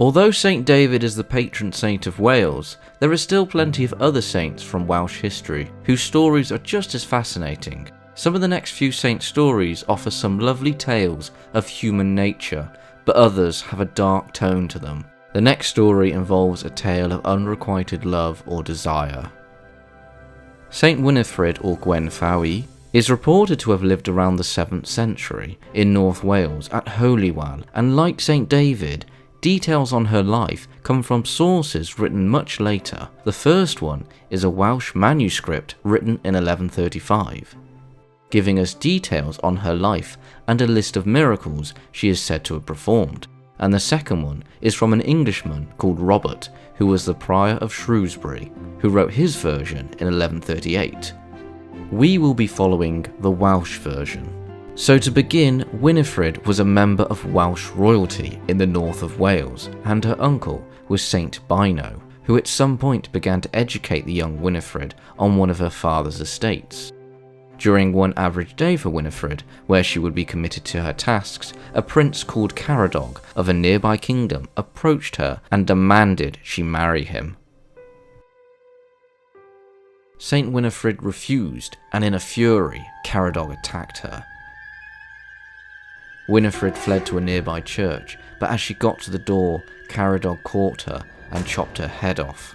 Although St David is the patron saint of Wales, there are still plenty of other saints from Welsh history whose stories are just as fascinating. Some of the next few saint stories offer some lovely tales of human nature, but others have a dark tone to them. The next story involves a tale of unrequited love or desire. Saint Winifred or Gwenffawi is reported to have lived around the 7th century in North Wales at Holywell, and like Saint David, details on her life come from sources written much later. The first one is a Welsh manuscript written in 1135, giving us details on her life and a list of miracles she is said to have performed. And the second one is from an Englishman called Robert, who was the Prior of Shrewsbury, who wrote his version in 1138. We will be following the Welsh version. So to begin, Winifred was a member of Welsh royalty in the north of Wales, and her uncle was Saint Bino, who at some point began to educate the young Winifred on one of her father's estates. During one average day for Winifred, where she would be committed to her tasks, a prince called Cadog of a nearby kingdom approached her and demanded she marry him. Saint Winifred refused, and in a fury, Cadog attacked her. Winifred fled to a nearby church, but as she got to the door, Cadog caught her and chopped her head off.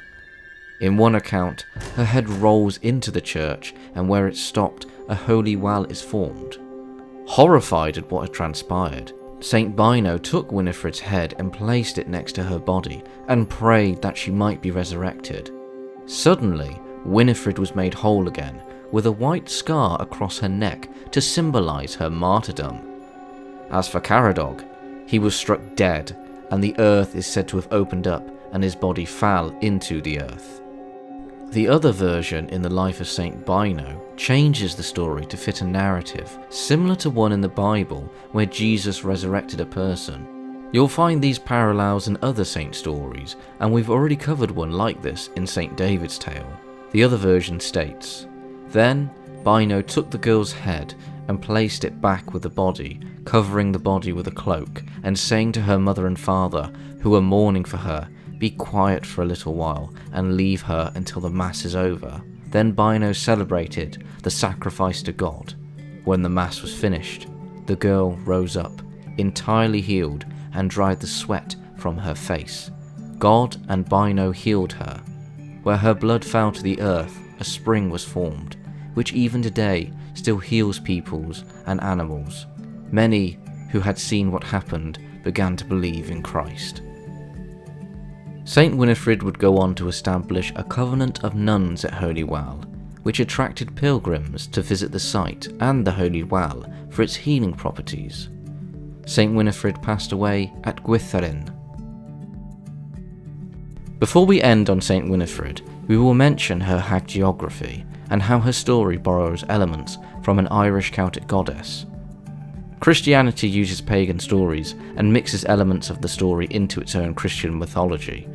In one account, her head rolls into the church, and where it stopped, a holy well is formed. Horrified at what had transpired, Saint Bino took Winifred's head and placed it next to her body and prayed that she might be resurrected. Suddenly, Winifred was made whole again, with a white scar across her neck to symbolize her martyrdom. As for Cadog, he was struck dead, and the earth is said to have opened up and his body fell into the earth. The other version in the Life of Saint Bino changes the story to fit a narrative similar to one in the Bible where Jesus resurrected a person. You'll find these parallels in other saint stories, and we've already covered one like this in Saint David's tale. The other version states, "Then Bino took the girl's head and placed it back with the body, covering the body with a cloak, and saying to her mother and father, who were mourning for her, 'Be quiet for a little while and leave her until the Mass is over.' Then Bino celebrated the sacrifice to God. When the Mass was finished, the girl rose up, entirely healed, and dried the sweat from her face. God and Bino healed her. Where her blood fell to the earth, a spring was formed, which even today still heals peoples and animals. Many who had seen what happened began to believe in Christ." Saint Winifred would go on to establish a covenant of nuns at Holy Well, which attracted pilgrims to visit the site and the Holy Well for its healing properties. Saint Winifred passed away at Gwytherin. Before we end on Saint Winifred, we will mention her hagiography and how her story borrows elements from an Irish Celtic goddess. Christianity uses pagan stories and mixes elements of the story into its own Christian mythology.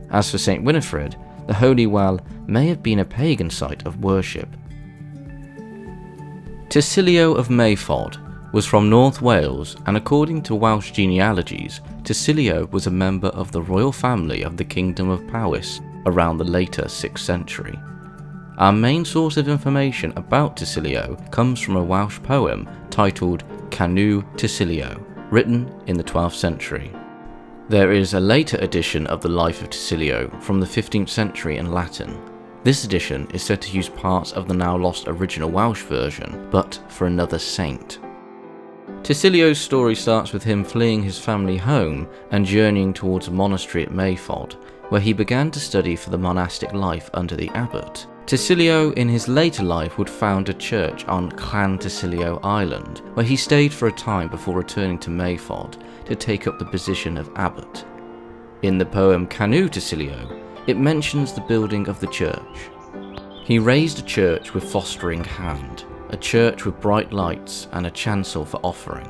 As for Saint Winifred, the Holy Well may have been a pagan site of worship. Tasilio of Mayfod was from North Wales, and according to Welsh genealogies, Tasilio was a member of the royal family of the Kingdom of Powys around the later 6th century. Our main source of information about Tasilio comes from a Welsh poem titled Cadog Tasilio, written in the 12th century. There is a later edition of the Life of Tasilio from the 15th century in Latin. This edition is said to use parts of the now lost original Welsh version, but for another saint. Tasilio's story starts with him fleeing his family home and journeying towards a monastery at Mayfod, where he began to study for the monastic life under the abbot. Tasilio in his later life would found a church on Clan Tasilio Island, where he stayed for a time before returning to Mayfod to take up the position of abbot. In the poem Cadog Tasilio, it mentions the building of the church. He raised a church with fostering hand, a church with bright lights and a chancel for offering,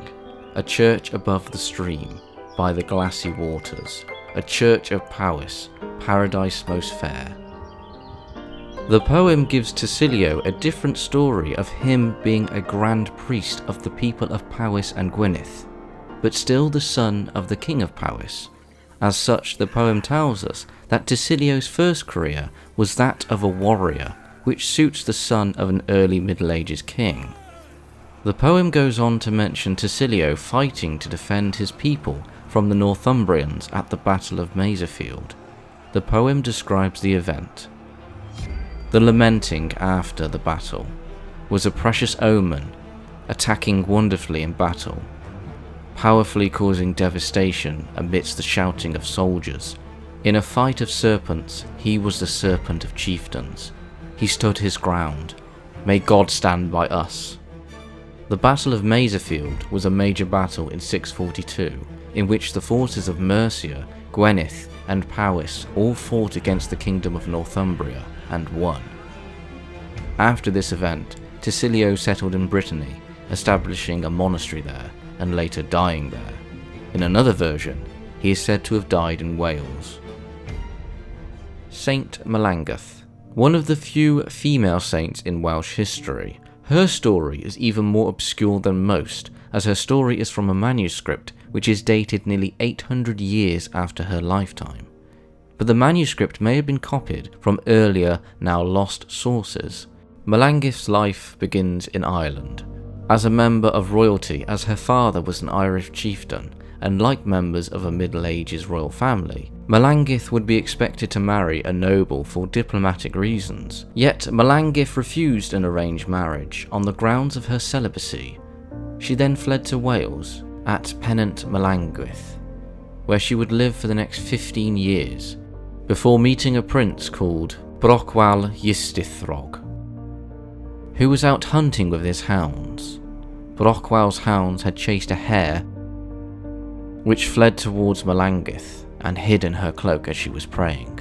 a church above the stream, by the glassy waters, a church of Powys, paradise most fair. The poem gives Tasilio a different story of him being a grand priest of the people of Powys and Gwynedd, but still the son of the king of Powys, As such, the poem tells us that Tasilio's first career was that of a warrior, which suits the son of an early Middle Ages king. The poem goes on to mention Tasilio fighting to defend his people from the Northumbrians at the Battle of Maserfield. The poem describes the event. The lamenting after the battle was a precious omen, attacking wonderfully in battle, powerfully causing devastation amidst the shouting of soldiers. In a fight of serpents, he was the serpent of chieftains. He stood his ground. May God stand by us. The Battle of Maserfield was a major battle in 642, in which the forces of Mercia, Gwynedd, and Powys all fought against the kingdom of Northumbria and won. After this event, Tasilio settled in Brittany, establishing a monastery there, and later dying there. In another version, he is said to have died in Wales. Saint Melangeth. One of the few female saints in Welsh history, her story is even more obscure than most, as her story is from a manuscript which is dated nearly 800 years after her lifetime. But the manuscript may have been copied from earlier, now lost sources. Melangeth's life begins in Ireland, as a member of royalty, as her father was an Irish chieftain, and like members of a Middle Ages royal family, Melangeth would be expected to marry a noble for diplomatic reasons. Yet Melangeth refused an arranged marriage on the grounds of her celibacy. She then fled to Wales at Pennant Melangeth, where she would live for the next 15 years, before meeting a prince called Brockwal Ystithrog, who was out hunting with his hounds. Brockwal's hounds had chased a hare, which fled towards Melangeth and hid in her cloak as she was praying.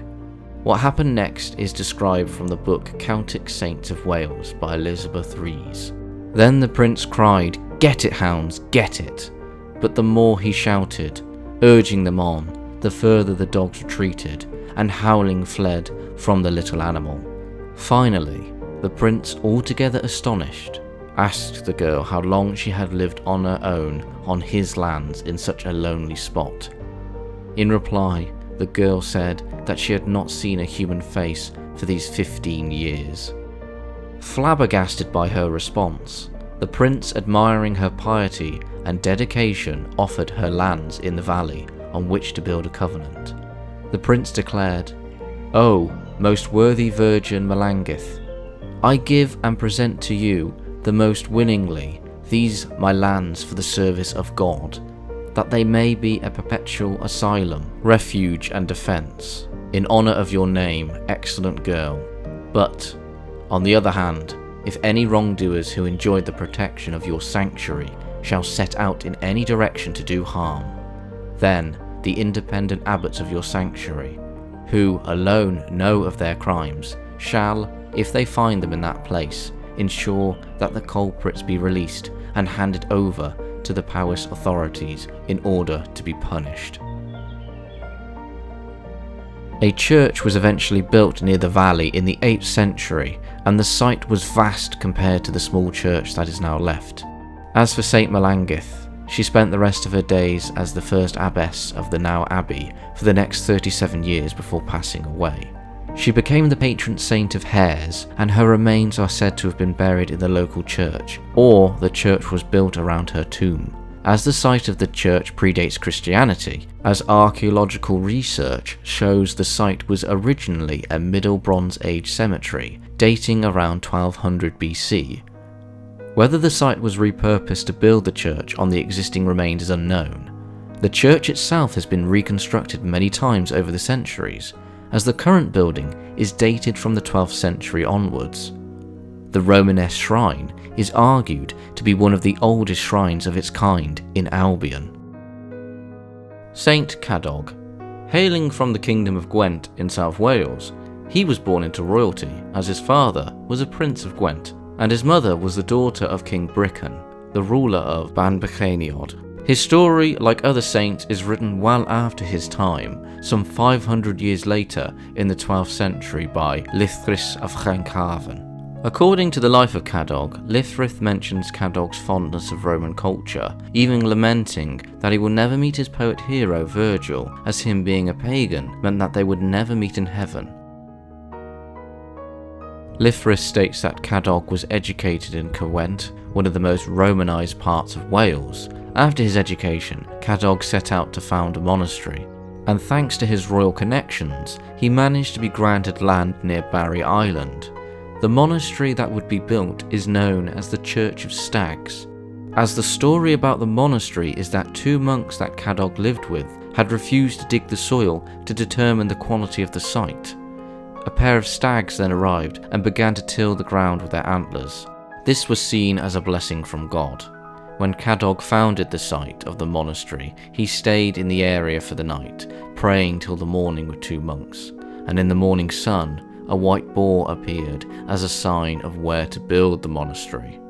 What happened next is described from the book Celtic Saints of Wales by Elizabeth Rees. Then the prince cried, "Get it, hounds, get it!" But the more he shouted, urging them on, the further the dogs retreated, and howling fled from the little animal. Finally, the prince, altogether astonished, asked the girl how long she had lived on her own on his lands in such a lonely spot. In reply, the girl said that she had not seen a human face for these 15 years. Flabbergasted by her response, the prince, admiring her piety and dedication, offered her lands in the valley on which to build a covenant. The prince declared, "O most worthy Virgin Melangeth, I give and present to you the most willingly these my lands for the service of God, that they may be a perpetual asylum, refuge and defence, in honour of your name, excellent girl. But, on the other hand, if any wrongdoers who enjoyed the protection of your sanctuary shall set out in any direction to do harm, then the independent abbots of your sanctuary, who alone know of their crimes, shall, if they find them in that place, ensure that the culprits be released and handed over to the Powys authorities in order to be punished." A church was eventually built near the valley in the 8th century, and the site was vast compared to the small church that is now left. As for St. Melangeth, she spent the rest of her days as the first abbess of the now abbey for the next 37 years before passing away. She became the patron saint of hares, and her remains are said to have been buried in the local church, or the church was built around her tomb. As the site of the church predates Christianity, as archaeological research shows the site was originally a Middle Bronze Age cemetery, dating around 1200 BC. Whether the site was repurposed to build the church on the existing remains is unknown. The church itself has been reconstructed many times over the centuries, as the current building is dated from the 12th century onwards. The Romanesque shrine is argued to be one of the oldest shrines of its kind in Albion. Saint Cadog. Hailing from the Kingdom of Gwent in South Wales, he was born into royalty, as his father was a prince of Gwent, and his mother was the daughter of King Brican, the ruler of Bannerlords. His story, like other saints, is written well after his time, some 500 years later in the 12th century by Llythris of Llancarvan. According to the Life of Cadog, Lithrith mentions Cadog's fondness of Roman culture, even lamenting that he will never meet his poet hero Virgil, as him being a pagan meant that they would never meet in heaven. Lithrith states that Cadog was educated in Caerwent, one of the most Romanised parts of Wales. After his education, Cadog set out to found a monastery, and thanks to his royal connections, he managed to be granted land near Barry Island. The monastery that would be built is known as the Church of Stags, as the story about the monastery is that 2 monks that Cadog lived with had refused to dig the soil to determine the quality of the site. A pair of stags then arrived and began to till the ground with their antlers. This was seen as a blessing from God. When Cadog founded the site of the monastery, he stayed in the area for the night, praying till the morning with 2 monks, and in the morning sun, a white boar appeared as a sign of where to build the monastery.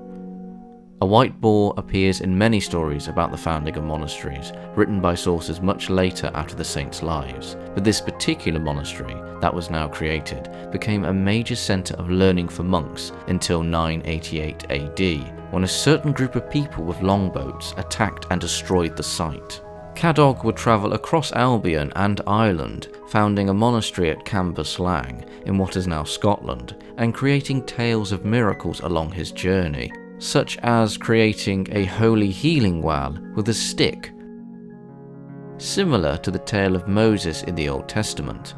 A white boar appears in many stories about the founding of monasteries, written by sources much later after the saints' lives, but this particular monastery that was now created became a major centre of learning for monks until 988 AD, when a certain group of people with longboats attacked and destroyed the site. Cadog would travel across Albion and Ireland, founding a monastery at Cambuslang in what is now Scotland, and creating tales of miracles along his journey, such as creating a holy healing well with a stick, similar to the tale of Moses in the Old Testament.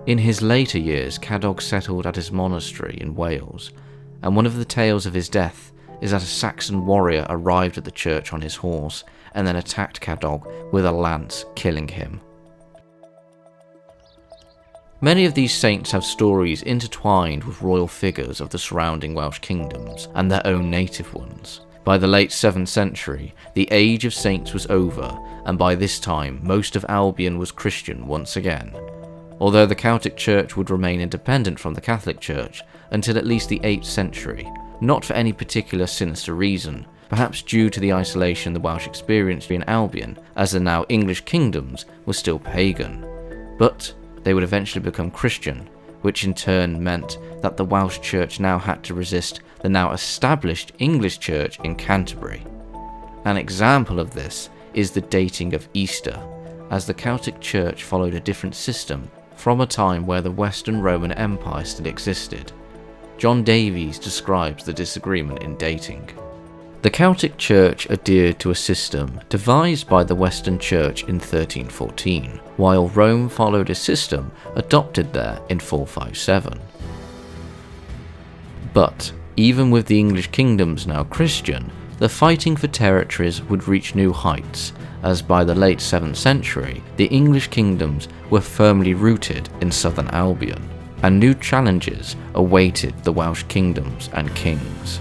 In his later years, Cadog settled at his monastery in Wales, and one of the tales of his death is that a Saxon warrior arrived at the church on his horse and then attacked Cadog with a lance, killing him. Many of these saints have stories intertwined with royal figures of the surrounding Welsh kingdoms and their own native ones. By the late 7th century, the age of saints was over, and by this time most of Albion was Christian once again. Although the Celtic Church would remain independent from the Catholic Church until at least the 8th century, not for any particular sinister reason, perhaps due to the isolation the Welsh experienced in Albion, as the now English kingdoms were still pagan. But they would eventually become Christian, which in turn meant that the Welsh Church now had to resist the now established English Church in Canterbury. An example of this is the dating of Easter, as the Celtic Church followed a different system from a time where the Western Roman Empire still existed. John Davies describes the disagreement in dating. The Celtic Church adhered to a system devised by the Western Church in 1314, while Rome followed a system adopted there in 457. But even with the English kingdoms now Christian, the fighting for territories would reach new heights, as by the late 7th century, the English kingdoms were firmly rooted in southern Albion, and new challenges awaited the Welsh kingdoms and kings.